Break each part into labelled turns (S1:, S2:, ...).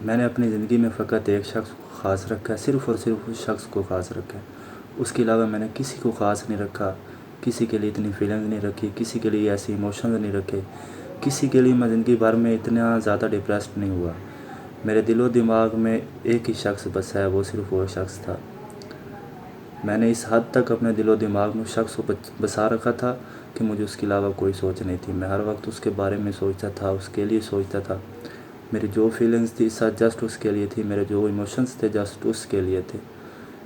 S1: میں نے اپنی زندگی میں فقط ایک شخص کو خاص رکھا ہے، صرف اور صرف اس شخص کو خاص رکھا ہے۔ اس کے علاوہ میں نے کسی کو خاص نہیں رکھا، کسی کے لیے اتنی فیلنگ نہیں رکھی، کسی کے لیے ایسی ایموشنز نہیں رکھے، کسی کے لیے میں زندگی بھر میں اتنا زیادہ ڈپریسڈ نہیں ہوا۔ میرے دل و دماغ میں ایک ہی شخص بسا ہے، وہ صرف وہ شخص تھا۔ میں نے اس حد تک اپنے دل و دماغ میں اس شخص کو بسا رکھا تھا کہ مجھے اس کے علاوہ کوئی سوچ نہیں تھی۔ میں ہر وقت اس کے بارے میں سوچتا تھا، اس کے لیے سوچتا تھا۔ میری جو فیلنگز تھی جسٹ اس کے لیے تھی، میرے جو ایموشنز تھے جسٹ اس کے لیے تھے۔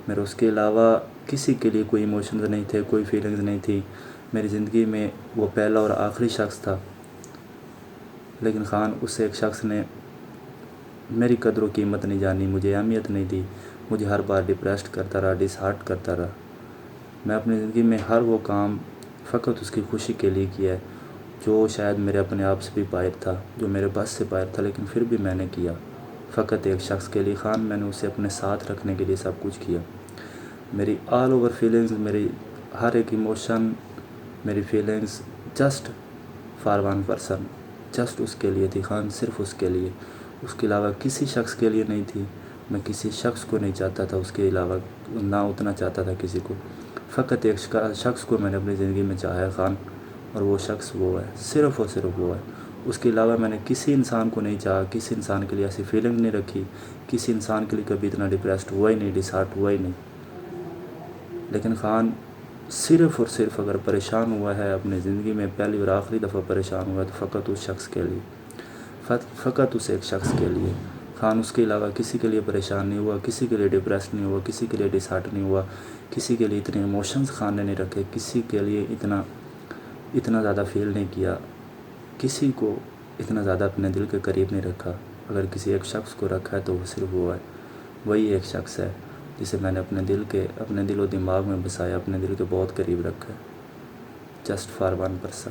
S1: میرے اس کے علاوہ کسی کے لیے کوئی ایموشنز نہیں تھے، کوئی فیلنگز نہیں تھی۔ میری زندگی میں وہ پہلا اور آخری شخص تھا۔ لیکن اس ایک شخص نے میری قدر و قیمت نہیں جانی، مجھے اہمیت نہیں دی، مجھے ہر بار ڈپریسڈ کرتا رہا، ڈس ہارٹ کرتا رہا۔ میں اپنی زندگی میں ہر وہ کام فقط اس کی خوشی کے لیے کیا ہے، جو شاید میرے اپنے آپ سے بھی باہر تھا، جو میرے بس سے باہر تھا، لیکن پھر بھی میں نے کیا فقط ایک شخص کے لیے۔ میں نے اسے اپنے ساتھ رکھنے کے لیے سب کچھ کیا۔ میری آل اوور فیلنگز، میری ہر ایک ایموشن، میری feelings just for one person, just اس کے لیے تھی، صرف اس کے لیے، اس کے علاوہ کسی شخص کے لیے نہیں تھی۔ میں کسی شخص کو نہیں چاہتا تھا اس کے علاوہ، نہ اتنا چاہتا تھا کسی کو۔ فقط ایک شخص کو میں نے اپنی زندگی میں چاہا ہے اور وہ شخص وہ ہے، صرف اور صرف وہ ہے۔ اس کے علاوہ میں نے کسی انسان کو نہیں چاہا، کسی انسان کے لیے ایسی فیلنگ نہیں رکھی، کسی انسان کے لیے کبھی اتنا ڈپریسڈ ہوا ہی نہیں، ڈس ہارٹ ہوا ہی نہیں۔ لیکن صرف اور صرف اگر پریشان ہوا ہے اپنی زندگی میں پہلی اور آخری دفعہ پریشان ہوا ہے تو فقط اس شخص کے لیے، فقط اس ایک شخص کے لیے۔ اس کے علاوہ کسی کے لیے پریشان نہیں ہوا، کسی کے لیے ڈپریسڈ نہیں ہوا، کسی کے لیے ڈس ہارٹ نہیں ہوا، کسی کے لیے اتنے ایموشنز نے نہیں رکھے، کسی کے لیے اتنا زیادہ فیل نہیں کیا، کسی کو اتنا زیادہ اپنے دل کے قریب نہیں رکھا۔ اگر کسی ایک شخص کو رکھا ہے تو وہ صرف وہ ہے، وہی ایک شخص ہے جسے میں نے اپنے دل و دماغ میں بسایا، اپنے دل کے بہت قریب رکھا ہے، جسٹ فار ون پرسن۔